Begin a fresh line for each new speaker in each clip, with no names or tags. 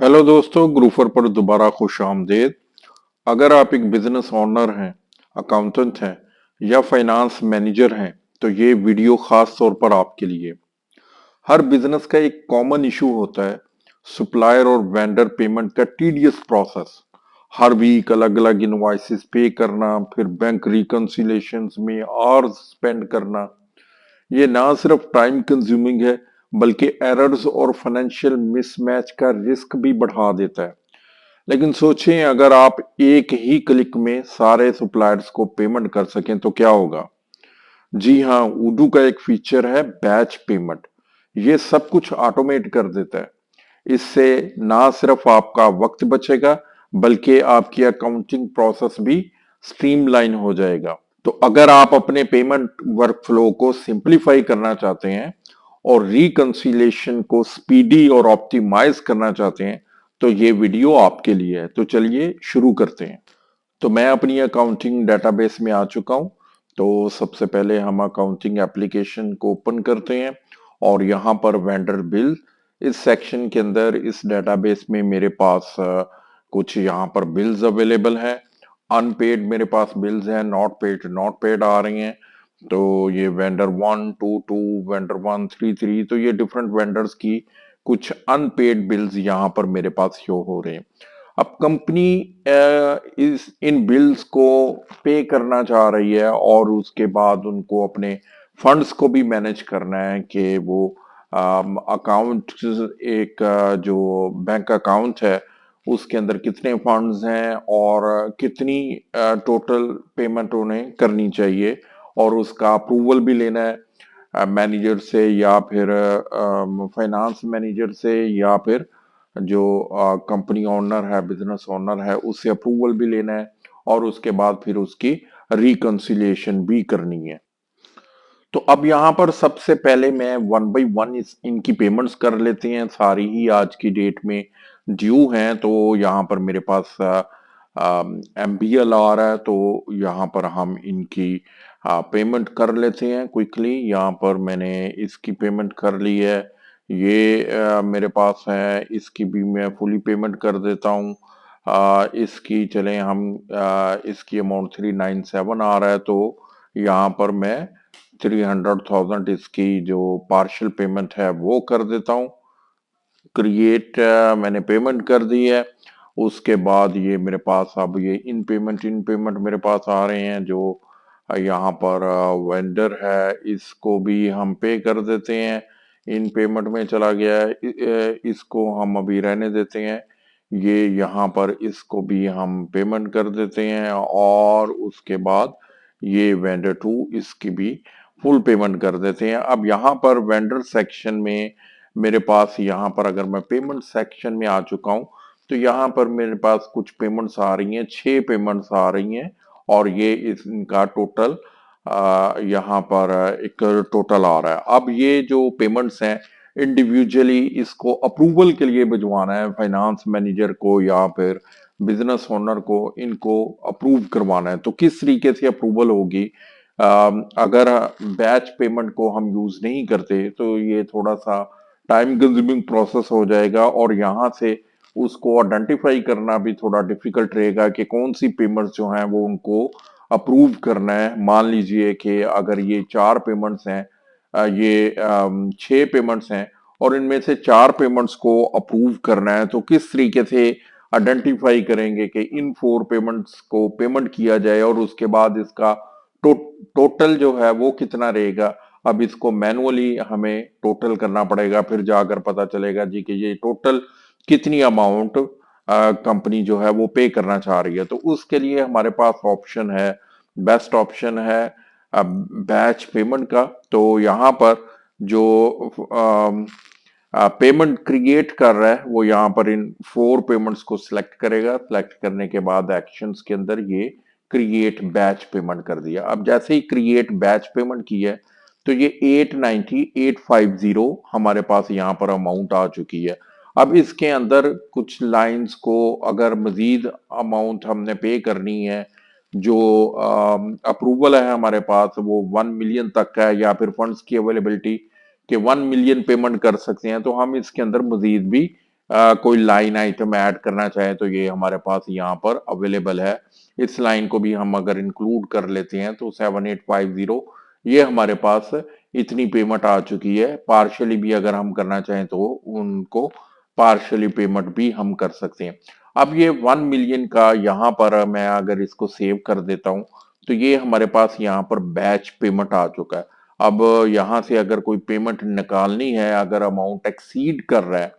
Hello दोस्तों, ग्रूफर पर दोबारा खुश आमदेद। अगर आप एक बिजनेस ओनर हैं, अकाउंटेंट हैं या फाइनेंस मैनेजर हैं तो ये वीडियो खास तौर पर आपके लिए। हर बिजनेस का एक कॉमन इशू होता है, सप्लायर और वेंडर पेमेंट का टीडियस प्रोसेस। हर वीक अलग अलग इनवॉइसेस पे करना, फिर बैंक रिकंसिलेशंस में आवर्स स्पेंड करना। ये ना सिर्फ टाइम कंज्यूमिंग है बल्कि एरर्स और फाइनेंशियल मिसमैच का रिस्क भी बढ़ा देता है। लेकिन सोचें, अगर आप एक ही क्लिक में सारे सप्लायर्स को पेमेंट कर सकें तो क्या होगा। जी हाँ, उडू का एक फीचर है बैच पेमेंट। ये सब कुछ ऑटोमेट कर देता है। इससे ना सिर्फ आपका वक्त बचेगा बल्कि आपकी अकाउंटिंग प्रोसेस भी स्ट्रीमलाइन हो जाएगा। तो अगर आप अपने पेमेंट वर्कफ्लो को सिंपलीफाई करना चाहते हैं और रिकंसिलेशन को स्पीडी और ऑप्टिमाइज करना चाहते हैं तो ये वीडियो आपके लिए है। तो चलिए शुरू करते हैं। तो मैं अपनी अकाउंटिंग डेटाबेस में आ चुका हूं। तो सबसे पहले हम अकाउंटिंग एप्लीकेशन को ओपन करते हैं और यहाँ पर वेंडर बिल, इस सेक्शन के अंदर इस डेटाबेस में मेरे पास कुछ यहाँ पर बिल्स अवेलेबल हैं। अनपेड मेरे पास बिल्स हैं, नॉट पेड आ रही हैं। तो ये वेंडर 122, वेंडर 133, तो ये डिफरेंट वेंडर्स की कुछ अनपेड बिल्स यहाँ पर मेरे पास शो हो रहे हैं। अब कंपनी इस इन बिल्स को पे करना चाह रही है और उसके बाद उनको अपने फंड्स को भी मैनेज करना है कि वो अकाउंट, एक जो बैंक अकाउंट है उसके अंदर कितने फंड्स हैं और कितनी टोटल पेमेंट उन्हें करनी चाहिए, और उसका अप्रूवल भी लेना है मैनेजर से या फिर फाइनेंस मैनेजर से या फिर जो कंपनी ओनर है, बिजनेस ओनर है, उससे अप्रूवल भी लेना है और उसके बाद फिर उसकी रिकंसिलिएशन भी करनी है। तो अब यहाँ पर सबसे पहले मैं वन बाय वन इनकी पेमेंट्स कर लेते हैं। सारी ही आज की डेट में ड्यू हैं। तो यहाँ पर मेरे पास एमबीएल आ रहा है, तो यहाँ पर हम इनकी पेमेंट कर लेते हैं क्विकली। यहाँ पर मैंने इसकी पेमेंट कर ली है। ये मेरे पास है, इसकी भी मैं फुली पेमेंट कर देता हूँ। इसकी चलें हम, इसकी अमाउंट 397 आ रहा है, तो यहाँ पर मैं 300,000 इसकी जो पार्शियल पेमेंट है वो कर देता हूँ। क्रिएट, मैंने पेमेंट कर दी है। उसके बाद ये मेरे पास अब ये इन पेमेंट मेरे पास आ रहे हैं। जो यहाँ पर वेंडर है इसको भी हम पे कर देते हैं। इन पेमेंट में चला गया है, इसको हम अभी रहने देते हैं। ये यहाँ पर इसको भी हम पेमेंट कर देते हैं और उसके बाद ये वेंडर टू, इसकी भी फुल पेमेंट कर देते हैं। अब यहाँ पर वेंडर सेक्शन में मेरे पास, यहाँ पर अगर मैं पेमेंट सेक्शन में आ चुका हूँ तो यहाँ पर मेरे पास कुछ पेमेंट्स आ रही हैं, 6 पेमेंट्स आ रही हैं और ये इनका टोटल यहाँ पर एक टोटल आ रहा है। अब ये जो पेमेंट्स हैं इंडिविजुअली इसको अप्रूवल के लिए भिजवाना है फाइनेंस मैनेजर को या फिर बिजनेस ओनर को, इनको अप्रूव करवाना है। तो किस तरीके से अप्रूवल होगी, अगर बैच पेमेंट को हम यूज नहीं करते तो ये थोड़ा सा टाइम कंज्यूमिंग प्रोसेस हो जाएगा और यहाँ से उसको आइडेंटिफाई करना भी थोड़ा डिफिकल्ट रहेगा कि कौन सी पेमेंट्स जो हैं वो उनको अप्रूव करना है। मान लीजिए कि अगर ये 4 पेमेंट्स हैं, ये 6 पेमेंट्स हैं और इनमें से 4 पेमेंट्स को अप्रूव करना है, तो किस तरीके से आइडेंटिफाई करेंगे कि इन 4 पेमेंट्स को पेमेंट किया जाए और उसके बाद इसका टोटल जो है वो कितना रहेगा। अब इसको मैनुअली हमें टोटल करना पड़ेगा, फिर जाकर पता चलेगा जी कि ये टोटल कितनी अमाउंट कंपनी जो है वो पे करना चाह रही है। तो उसके लिए हमारे पास ऑप्शन है, बेस्ट ऑप्शन है बैच पेमेंट का। तो यहाँ पर जो पेमेंट क्रिएट कर रहा है वो यहाँ पर इन 4 पेमेंट्स को सिलेक्ट करेगा। सिलेक्ट करने के बाद एक्शंस के अंदर ये क्रिएट बैच पेमेंट कर दिया। अब जैसे ही क्रिएट बैच पेमेंट की है तो ये 89850 हमारे पास यहाँ पर अमाउंट आ चुकी है। अब इसके अंदर कुछ लाइंस को अगर मजीद अमाउंट हमने पे करनी है, जो अप्रूवल है हमारे पास वो 1 मिलियन तक का है या फिर फंड्स की अवेलेबिलिटी के 1 मिलियन पेमेंट कर सकते हैं, तो हम इसके अंदर मजीद भी कोई लाइन आइटम ऐड करना चाहे तो ये हमारे पास यहाँ पर अवेलेबल है। इस लाइन को भी हम अगर इंक्लूड कर लेते हैं तो 7850 ये हमारे पास इतनी पेमेंट आ चुकी है। पार्शियली भी अगर हम करना चाहें तो उनको पार्शियली पेमेंट भी हम कर सकते हैं। अब ये 1 मिलियन का यहाँ पर मैं अगर इसको सेव कर देता हूँ तो ये हमारे पास यहाँ पर बैच पेमेंट आ चुका है। अब यहाँ से अगर कोई पेमेंट निकालनी है, अगर अमाउंट एक्सीड कर रहा है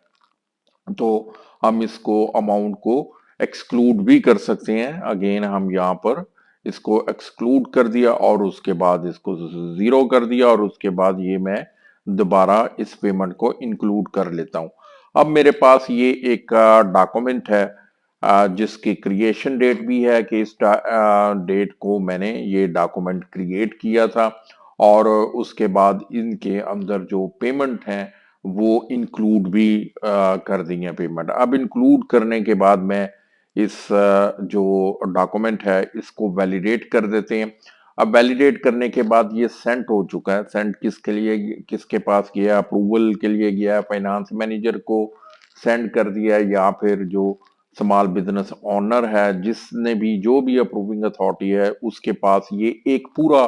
तो हम इसको अमाउंट को एक्सक्लूड भी कर सकते हैं। अगेन हम यहाँ पर इसको एक्सक्लूड कर दिया और उसके बाद इसको जीरो कर दिया और उसके बाद ये मैं दोबारा इस पेमेंट को इंक्लूड कर लेता हूँ। अब मेरे पास ये एक डॉक्यूमेंट है जिसकी क्रिएशन डेट भी है कि इस डेट को मैंने ये डॉक्यूमेंट क्रिएट किया था और उसके बाद इनके अंदर जो पेमेंट है वो इंक्लूड भी कर दी है पेमेंट। अब इंक्लूड करने के बाद मैं इस जो डॉक्यूमेंट है इसको वैलिडेट कर देते हैं। अब वैलिडेट करने के बाद ये सेंड हो चुका है। सेंड किसके लिए, किसके पास गया, अप्रूवल के लिए गया, फाइनेंस मैनेजर को सेंड कर दिया या फिर जो स्मॉल बिजनेस ओनर है जिसने भी जो भी अप्रूविंग अथॉरिटी है उसके पास ये एक पूरा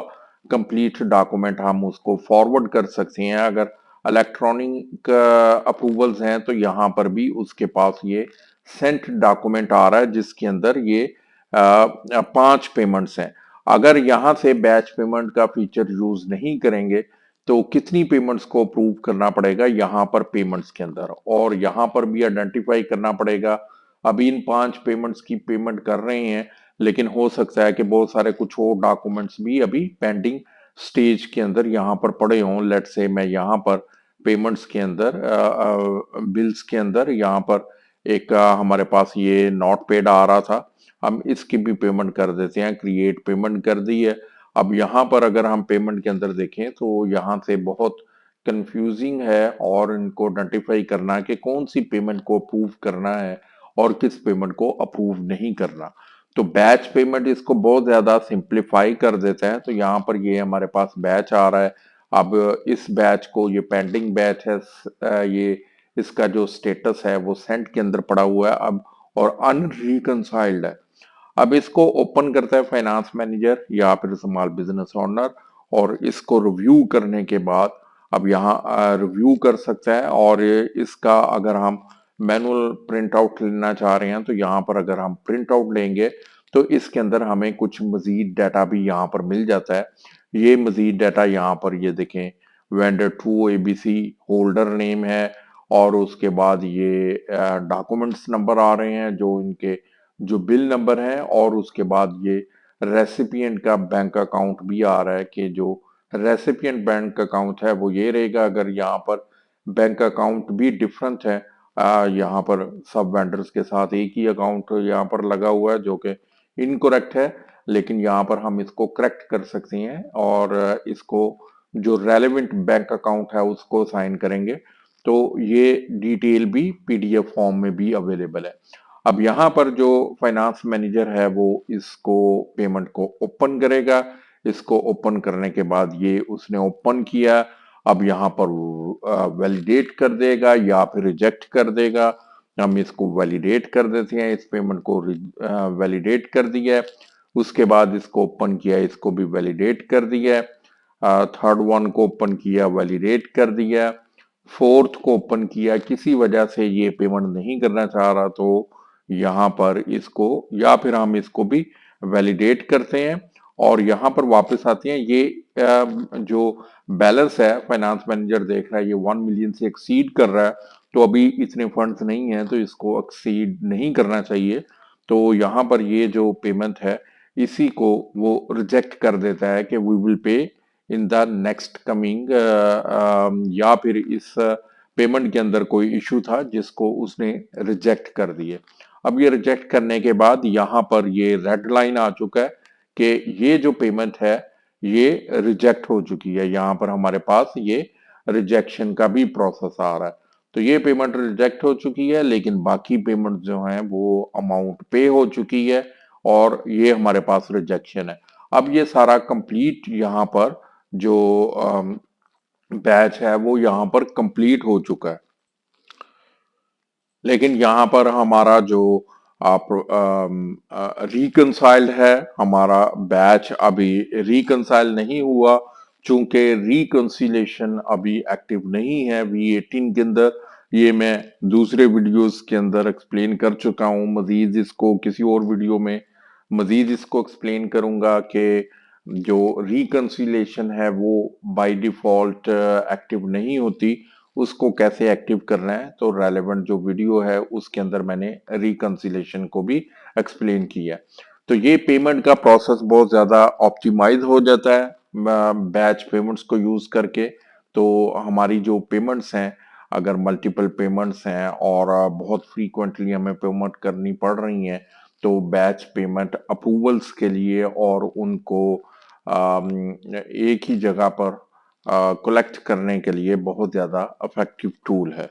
कंप्लीट डॉक्यूमेंट हम उसको फॉरवर्ड कर सकते हैं। अगर इलेक्ट्रॉनिक अप्रूवल्स हैं तो यहाँ पर भी उसके पास ये सेंट डॉक्यूमेंट आ रहा है जिसके अंदर ये 5 पेमेंट्स हैं। अगर यहाँ से बैच पेमेंट का फीचर यूज नहीं करेंगे तो कितनी पेमेंट्स को अप्रूव करना पड़ेगा यहाँ पर पेमेंट्स के अंदर, और यहाँ पर भी आइडेंटिफाई करना पड़ेगा। अभी इन 5 पेमेंट्स की पेमेंट कर रहे हैं लेकिन हो सकता है कि बहुत सारे कुछ और डॉक्यूमेंट्स भी अभी पेंडिंग स्टेज के अंदर यहाँ पर पड़े हों। लेट से मैं यहाँ पर पेमेंट्स के अंदर बिल्स के अंदर यहाँ पर एक हमारे पास ये नॉट पेड आ रहा था, हम इसकी भी पेमेंट कर देते हैं। क्रिएट पेमेंट कर दी है। अब यहाँ पर अगर हम पेमेंट के अंदर देखें तो यहाँ से बहुत कंफ्यूजिंग है और इनको आइडेंटिफाई करना कि कौन सी पेमेंट को अप्रूव करना है और किस पेमेंट को अप्रूव नहीं करना। तो बैच पेमेंट इसको बहुत ज्यादा सिंप्लीफाई कर देता है। तो यहाँ पर ये हमारे पास बैच आ रहा है। अब इस बैच को, ये पेंडिंग बैच है, ये इसका जो स्टेटस है वो सेंट के अंदर पड़ा हुआ है अब और अनरिकंसाइल्ड है। अब इसको ओपन करता है फाइनेंस मैनेजर या फिर स्मॉल बिजनेस ओनर और इसको रिव्यू करने के बाद अब यहाँ रिव्यू कर सकता है। और इसका अगर हम मैनुअल प्रिंट आउट लेना चाह रहे हैं तो यहाँ पर अगर हम प्रिंट आउट लेंगे तो इसके अंदर हमें कुछ मजीद डाटा भी यहाँ पर मिल जाता है। ये मजीद डाटा यहाँ पर ये देखें, vendor to ABC holder name है और उसके बाद ये डॉक्यूमेंट्स नंबर आ रहे हैं जो इनके जो बिल नंबर है, और उसके बाद ये रेसिपिएंट का बैंक अकाउंट भी आ रहा है कि जो रेसिपिएंट बैंक अकाउंट है वो ये रहेगा। अगर यहाँ पर बैंक अकाउंट भी डिफरेंट है, यहाँ पर सब वेंडर्स के साथ एक ही अकाउंट यहाँ पर लगा हुआ है जो कि इनकरेक्ट है, लेकिन यहाँ पर हम इसको करेक्ट कर सकते हैं और इसको जो रेलेवेंट बैंक अकाउंट है उसको साइन करेंगे तो ये डिटेल भी पीडीएफ फॉर्म में भी अवेलेबल है। अब यहाँ पर जो फाइनेंस मैनेजर है वो इसको पेमेंट को ओपन करेगा। इसको ओपन करने के बाद ये उसने ओपन किया, अब यहाँ पर वैलिडेट कर देगा या फिर रिजेक्ट कर देगा। हम इसको वैलिडेट कर देते हैं, इस पेमेंट को वैलिडेट कर दिया है। उसके बाद इसको ओपन किया, इसको भी वैलिडेट कर दिया है। थर्ड वन को ओपन किया, वैलिडेट कर दिया। फोर्थ को ओपन किया, किसी वजह से ये पेमेंट नहीं करना चाह रहा तो यहाँ पर इसको या फिर हम इसको भी वैलिडेट करते हैं और यहाँ पर वापस आते हैं। ये जो बैलेंस है फाइनेंस मैनेजर देख रहा है ये 1 मिलियन से एक्सीड कर रहा है तो अभी इतने फंड्स नहीं है तो इसको एक्सीड नहीं करना चाहिए। तो यहाँ पर ये जो पेमेंट है इसी को वो रिजेक्ट कर देता है कि we will pay in the next coming, या फिर इस पेमेंट के अंदर कोई इशू था जिसको उसने रिजेक्ट कर दिए। अब ये रिजेक्ट करने के बाद यहाँ पर ये रेड लाइन आ चुका है कि ये जो पेमेंट है ये रिजेक्ट हो चुकी है। यहाँ पर हमारे पास ये रिजेक्शन का भी प्रोसेस आ रहा है। तो ये पेमेंट रिजेक्ट हो चुकी है लेकिन बाकी पेमेंट जो है वो अमाउंट पे हो चुकी है और ये हमारे पास रिजेक्शन है। अब ये सारा कंप्लीट यहाँ पर जो बैच है वो यहाँ पर कंप्लीट हो चुका है। लेकिन यहाँ पर हमारा जो आप रिकंसाइल्ड है, हमारा बैच अभी रिकंसाइल नहीं हुआ, चूंकि रिकंसिलेशन अभी एक्टिव नहीं है V18 के अंदर। ये मैं दूसरे वीडियोस के अंदर एक्सप्लेन कर चुका हूँ। मजीद इसको किसी और वीडियो में मजीद इसको एक्सप्लेन करूंगा कि जो रिकंसिलेशन है वो बाय डिफॉल्ट एक्टिव नहीं होती, उसको कैसे एक्टिव करना है। तो रेलेवेंट जो वीडियो है उसके अंदर मैंने रिकंसिलेशन को भी एक्सप्लेन किया है। तो ये पेमेंट का प्रोसेस बहुत ज्यादा ऑप्टिमाइज हो जाता है बैच पेमेंट्स को यूज करके। तो हमारी जो पेमेंट्स हैं, अगर मल्टीपल पेमेंट्स हैं और बहुत फ्रीक्वेंटली हमें पेमेंट करनी पड़ रही हैं, तो बैच पेमेंट अप्रूवल्स के लिए और उनको एक ही जगह पर कलेक्ट करने के लिए बहुत ज्यादा इफेक्टिव टूल है।